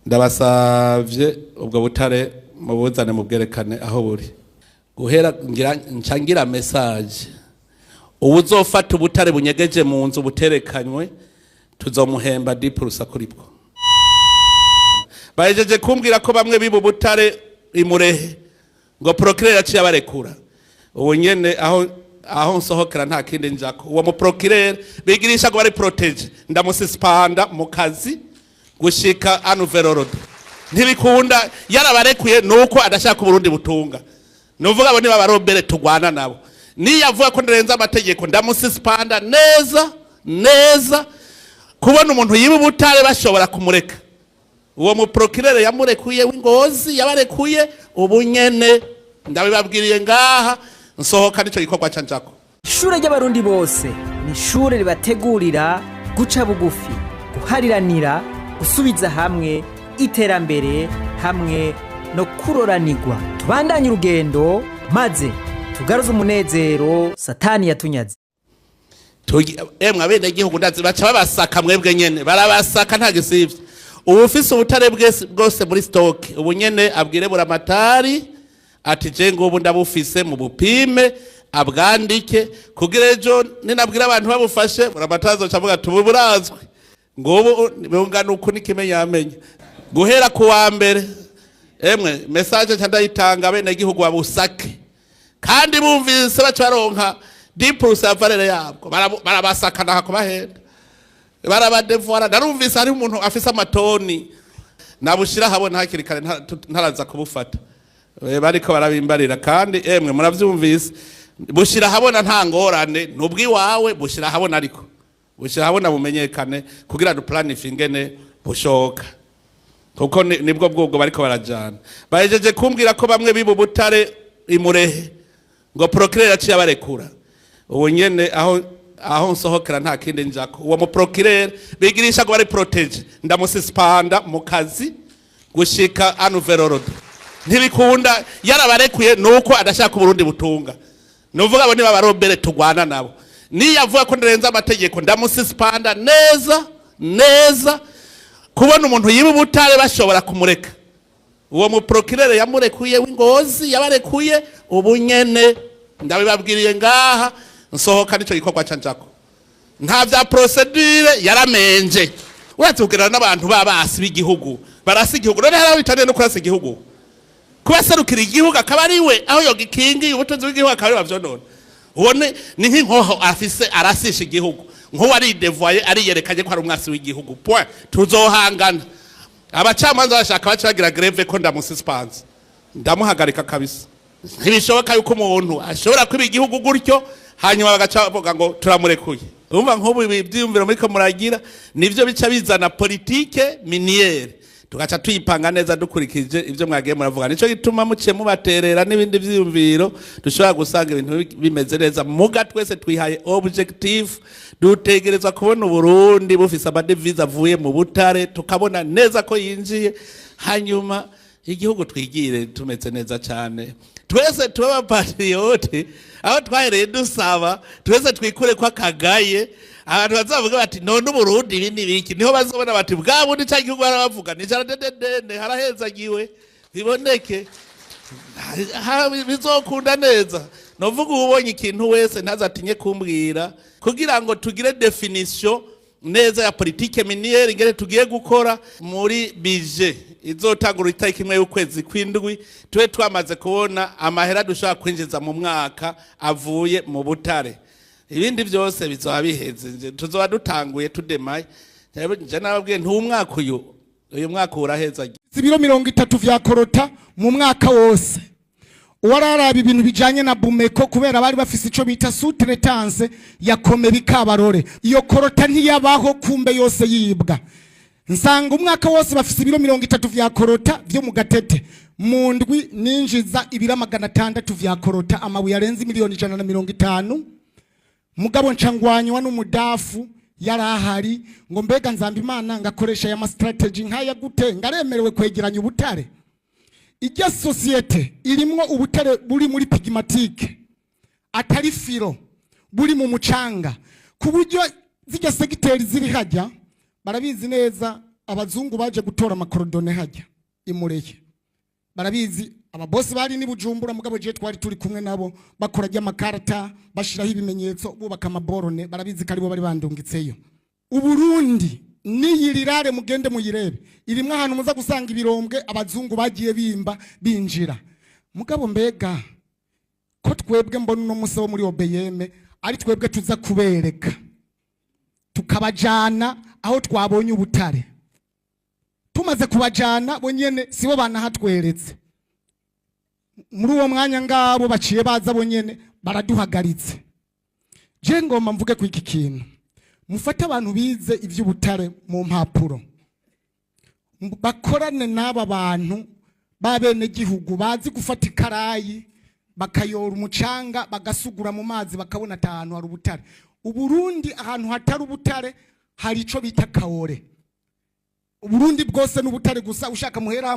ndabasavye ubwo butare mu buzane mu bwerekane aho buri guhera ngira message ubuzofata ubutare bunyegeje mu nzu buterekanywe tuzomuhemba dipurusa kuri bwo bajeje kumbwira ko bamwe biba ubutare imurehe ngo procureur yaciye abarekura ubu nyene aho nsohokera nta kindi njako uwo mu procureur bigirisha ngo bari protege ndamusispanda mu kazi gushika anuverorode ntibikunda yarabarekuye nuko adashaka Burundi butunga nuvuga abo ni babarobere tugwana nabo niyavuga ko ndenza amategeko ndamusispanda neza kubona umuntu yiba ubutare bashobora kumureka uwo mu procureur yamurekuye w'Ingozi yabarekuye ubu nyene ndabibabwiriye ngaha nsohoka nico gikorwa canjako. Ishure ry'abarundi bose ni ishure ribategurira guca bugufi, guhariranira, gusubiza hamwe iterambere hamwe no kuroranirwa. Tubandanye urugendo maze tugaruze umunezero satani yatunyaze. Emwe abene gihugu ndazi baca babasaka mwebwe nyene barabasaka nta gisivye. Ubufise ubutare bwose muri stock ubu nyene abwire buramatari ati je ngo ndabufise mu bupime abwandike kugira ejo ninabwira abantu babufashe buramatazo cavuga tuburazwe ngo bungana uko nikimenya yamenye guhera ku wa mbere emwe message cyandayitanga bene gihugu babusake kandi bumvise bacaronka dipurusa ya valere yabwo barabasaka naha kubahenda barabadevora narumvise ari umuntu afise amatoni nabushira habona hakiri kare ntaraza kubufata bariko barabimbarira kandi emwe muravyumvise bushira habona nta ngorane nubwi wawe bushira habona ariko bushira habona bumenyekane kugira du planifinge ne bushoka kuko nibwo bwubwo bariko barajana bajeje kumbwira ko bamwe biba ubutare imurehe ngo procureur yaciye abarekura ubu nyene aho nsohokera nta kindi njako uwo mu procureur bigirisha ngo bari protege ndamusispanda mu kazi gushika anuverorode ntibikunda yarabarekuye nuko adashaka Burundi butunga nuvuga abo ni babarobere tugwana nabo niyavuga ko ndenza amategeko ndamusispanda neza kubona umuntu yiba ubutare bashobora kumureka uwo mu procureur yamurekuye w'Ingozi yabarekuye ubu nyene ndabibabwiriye ngaha nsohoka nico gikorwa canjako nta vya procedure yaramenje uratubwira n'abantu babasi b'igihugu barasi igihugu none harabitane no kurasa igihugu kubaserukira igihugu akaba ari we aho yogikingi ubutunzi bw'igihugu akaba ari bavyonona ubone ni nk'inkoho afise arasisha igihugu nko ari devoye ari yerekanye ko ari umwasi w'igihugu point tuzohangana abacamanza bashaka bacagira greve ko ndamususpense ndamuhagarika kabisa ntibishoboka yuko umuntu ashobora kwiba igihugu gutyo hanyuma bagaca bavuga ngo turamurekuye urumva nk'ubu ibyiyumviro muri ko muragira nivyo bica bizana politique miniere tugaca tuyipanga neza dukurikije ivyo mwagiye muravuga nico gituma muciye mubaterera n'ibindi vyiyumviro dushobora gusanga ibintu bimeze neza muga twese twihaye objective dutegereza kubona Burundi bufise amadevize avuye mu butare tukabona neza ko yinjiye hanyuma igihugu twigire tumeze neza cyane twese tuba patriote aho twahereye dusaba twese twikure kwa kagaye abantu bazavuga bati none Burundi ibindi biki niho bazobona bati bwa bundi cya gihugu barabavuga ni jaradedene harahezagiwe biboneke bizokunda neza novuga ubonye ikintu wese ntazatinye kumbwira kugira ngo tugire definition neza ya politique miniere ngere tugiye gukora muri budget izotangura itariki imwe y'ukwezi kw'indwi twe twamaze kubona amahera dushaka kwinjiza mu mwaka avuye mu butare ibindi byose bizoba biheze tuzoba dutanguye tudemaye je nababwiye ntumwaka uyu mwaka uraheza ibiro 30 vya korota mu mwaka wose uwararaba ibintu bijanye na Bumeko kubera bari bafise ico bita sous-traitance yakome bikabarore iyo korota ntiyabaho kumbe yose yibwa nsanga umwaka wose bafise ibiro 30 vya korota vyo mu gatete mu ndwi ninjiza ibiro 600 vya korota amabuye arenze miliyoni 150 mugabo ncangwanywa n'umudafu yarahari ngo mbega nzamba imana ngakoresha ya strategy nkaya gute ngaremerewe kwegeranya ubutare ijya societe irimwo ubutare buri muri pigmatique atari firo buri mu mucanga kuburyo zijya segiteri ziri hajya barabizi neza abazungu baje gutora amakorodone hajya imureye barabizi ababosi bari ni Bujumbura mugabo je twari turi kumwe nabo bakora ry'amakarata bashiraho ibimenyetso bubaka amaborone barabizi kari bo bari bandungitseyo Uburundi niyirirare mugende muyirebe irimwe ahantu muza gusanga ibirombwe abazungu bagiye bimba binjira mugabo mbega ko twebwe mbona no musabo muri obeyeme ari twebwe tuza kubereka tukabajana aho twabonye ubutare tumaze kubajana bonyene sibo banahatweretse muri uwo mwanya ngabo baciye baza bonyene baraduhagaritse je ngoma mvuge ku iki kintu mufata abantu bize ivy'ubutare mu mpapuro bakorane n'aba bantu babene gihugu bazi gufata ikarayi bakayora umucanga bagasugura mu mazi bakabona atanu hari ubutare Uburundi ahantu hatari ubutare hari ico bita kaore Uburundi bwose n'ubutare gusa ushaka muhera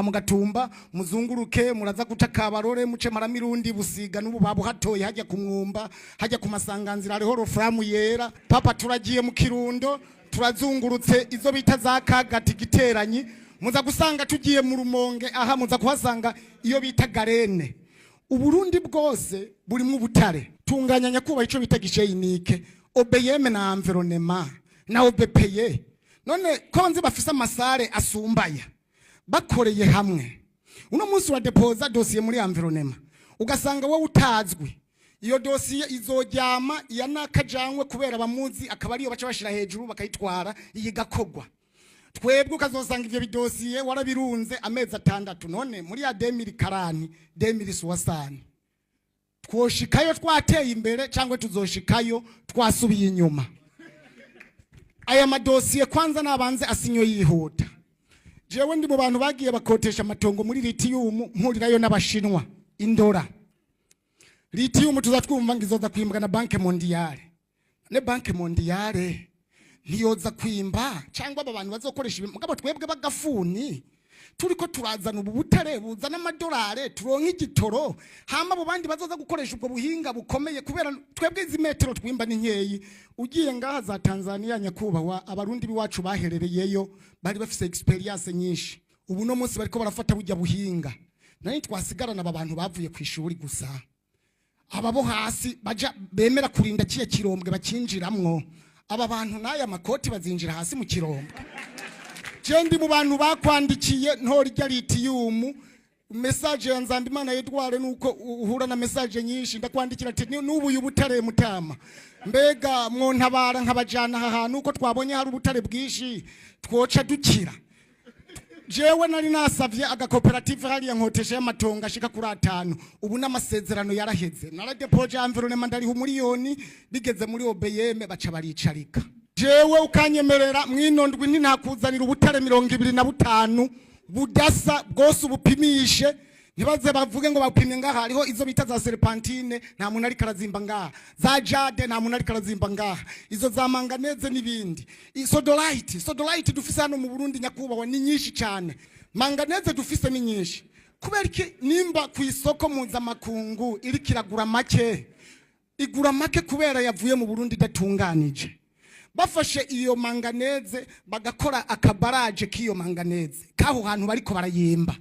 mu gatumba muzunguruke muraza guca kabarore muce maramirundi busiga n'ubu babu hatoye hajya ku mwumba hajya ku masanganzira hariho roframu yera papa turagiye mu Kirundo turazungurutse izo bita za kagati giteranyi muza gusanga tugiye mu Rumonge aha muza kuhasanga iyo bita garene Uburundi bwose buri mu butare tunganya nyakuba ico bita gisheyinike obeyeme na environnement na obepeye none konzi bafisa amasare asumbaya bakoreye hamwe uno munsi wa deposa dossier muri environnement ugasanga wowe utazwi iyo dossier izojyama ya nakajangwe kubera bamuzi akaba ariyo baca bashira hejuru bakayitwara yigakogwa twebwe ukazosanga ivyo bidosiye warabirunze amezi 6 none muri ya 2040 2060 twoshikayo twateye imbere cyangwa tuzoshikayo twasubiye inyuma aya madosiye kwanza nabanze asinyo yihuta jewe ndi mu bantu bagiye bakotesha amatongo muri lithium mpurirayo n'abashinwa indora lithium tuzatwumva ngizoza kwimbwa na banke mondiale ne banke mondiale ntiyoza kwimba cyangwa abantu bazokoresha ibintu mugabo twebwe bagafuni turiko turazana ubutare buzana amadolare turonka igitoro hama abo bandi bazoza gukoresha ubwo buhinga bukomeye kubera twebwe izi metero twimba ni nkeyi ugiye ngaha za Tanzania nyakubawa abarundi biwacu baherereyeyo bari bafise experience nyinshi ubu no munsi bariko barafata bujya buhinga nani twasigarana abantu bavuye ku ishuri gusa ababo hasi baja bemera kurinda kiye kirombwe bakinjiramwo aba bantu naya makoti bazinjira hasi mu kirombwe jendi mu bantu bakwandikiye ntori rya lithium message ya Nzambimana Edouard nuko uhura na message nyinshi ndakwandikira ati nubu ubutare mutama mbega mwontabara nkabajana ahantu uko twabonye hari ubutare bwishi twoca dukira jewe nari nasavye agakoperative hali ya nkotesha y'amatonga ashika kuri 5 ubu n'amasezerano yaraheze naradepoje environnement ndari humuriyoni bigeze muri obeyeme baca baricarika jewe ukanyemerera mwinondwi ntinakuzanira ubutare 25 budasa bwose ubupimishe ntibaze bavuge ngo bapimye ngaha hariho izo bita za serpentine nta muntu ari karazimba ngaha za jade nta muntu ari karazimba ngaha izo za manganeze n'ibindi sodolite dufise hano mu Burundi nyakubawa ni nyinshi cyane manganeze dufise ni nyinshi kubera iki nimba ku isoko mpuzamakungu iri kiragura make igura make kubera yavuye mu Burundi datunganije bafashe iyo manganeze bagakora akabaraje k'iyo manganeze kaho hantu bariko barayimba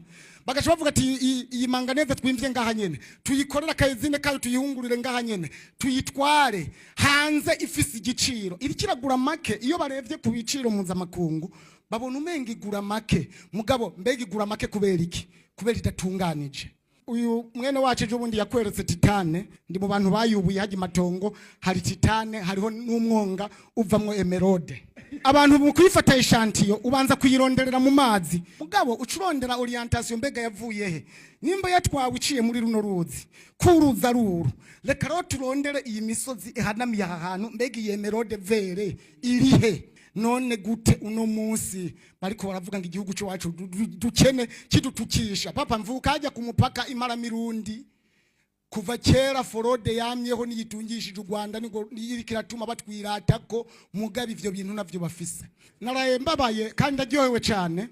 bagaca bavuga ati iyi manganeze twimvye ngaha nyene tuyikorera kayizine kayo tuyihungurire ngaha nyene tuyitware hanze ifise igiciro iri kiragura make iyo barevye ku biciro mpuzamakungu babona umenga igura make mugabo mbega igura make kubera iki kubera idatunganije uyu mwene wacu ejo bundi yakweretse titane ndi mu bantu bayubuye haje matongo hari titane hariho n'umwonga uvamwo emerode abantu mu kwifata eshantiyo ubanza kuyironderera mu mazi mugabo ucurondera orientation mbega yavuye he nimba yatwawe iciye muri runo ruzi kuruza ruru reka ro turondere iyi misozi ihanamiye aha hantu mbega iyi emerode vere irihe none gute uno munsi bariko baravuga ngo igihugu cyo wacu dukene kidutukisha papa mvuka hajya ku mupaka imara mirundi kuva kera forode yamyeho niyitungishije u Rwanda nigo kiratuma batwirata ko mugabe ivyo bintu navyo bafise naraye mbabaye kandi aryohewe cyane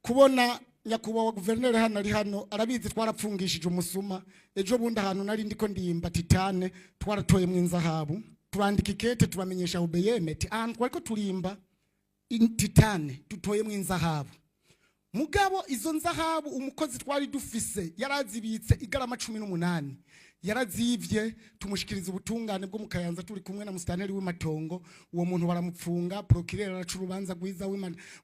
kubona nyakubawa guverineri hano ari hano arabizi twarapfungishije umusuma ejo bundi ahantu nari ndiko ndimba titane twaratoye mu inzahabu turandika ikete turamenyesha ubeyemeti ahantu twariko turimba intitane dutoye mu inzahabu mugabo izo nzahabu umukozi twari dufise yarazibitse igarama 18 yarazivye tumushikiriza ubutungane bwo mukayanza turi kumwe na mustaneri w'Imatongo uwo muntu baramupfunga procureur araca urubanza gwiza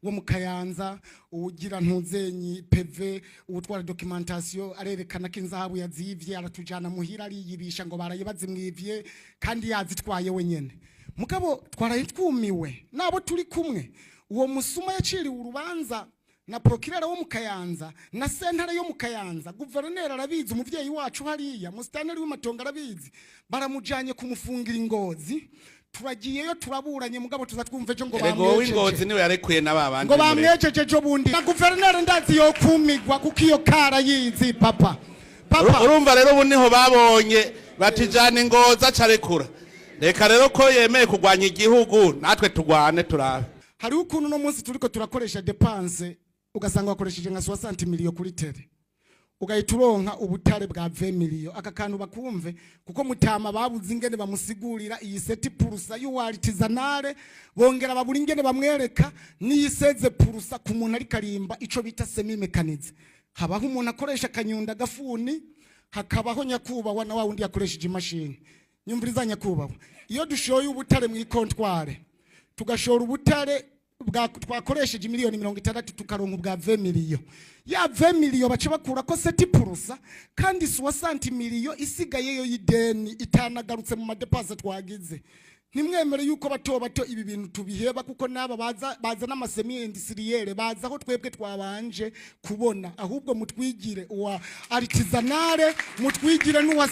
wo mukayanza ugira ntuzenyi PV ubutwara documentation arerekana ko inzahabu yazivye aratujana muhira ariyibisha ngo barayibazimwivye kandi yazitwaye wenyene mugabo twarayitwumiwe nabo turi kumwe uwo musuma yaciriwe urubanza na procureur wo mukayanza na sentare yo mukayanza guverineri arabizi umuvyeyi wacu hariya mustaneri w'Imatongo arabizi baramujanye kumufungira ingozi turagiyeyo turaburanye mugabo tuzatwumve ejo ngo bamwejeje ingozi niwe yarekuye n'ababandi ngo bamwejeje ejo bundi na guverineri ndazi yo kumigwa kuko iyo kara yizi papa urumva rero ubu niho babonye batijana ingozi acarekura reka rero ko yemeye kugwanya igihugu natwe tugwane turabe hari ukuntu no munsi turiko turakoresha dépense ugasanga wakoresheje nka 60 miliyo kuri tele ugahita uronka ubutare bwa 20 miliyo aka kantu bakumve kuko mutama babuze ingene bamusigurira iyi seti purusa y'uwartizanale bongera babura ingene bamwereka niyiseze purusa ku muntu ari karimba ico bita semi mechanize habaho umuntu akoresha kanyunda gafuni hakabaho nyakubawa na wundi yakoresheje imashini nyumviriza nyakubawa iyo dushoye ubutare mu ikontware tugashora ubutare twakoresheje miliyoni 60 tukaronka ubwa 20 miliyo ya 20 miliyo bace bakura ko seti purusa kandi 60 miliyo isigayeyo y'ideni itanagarutse mu madepase twagize nimwemere yuko bato ibi bintu tubiheba kuko naba baza n'amasemi industriel baza aho twebwe twabanje kubona ahubwo mutwigire uwa artisanale mutwigire n'uwa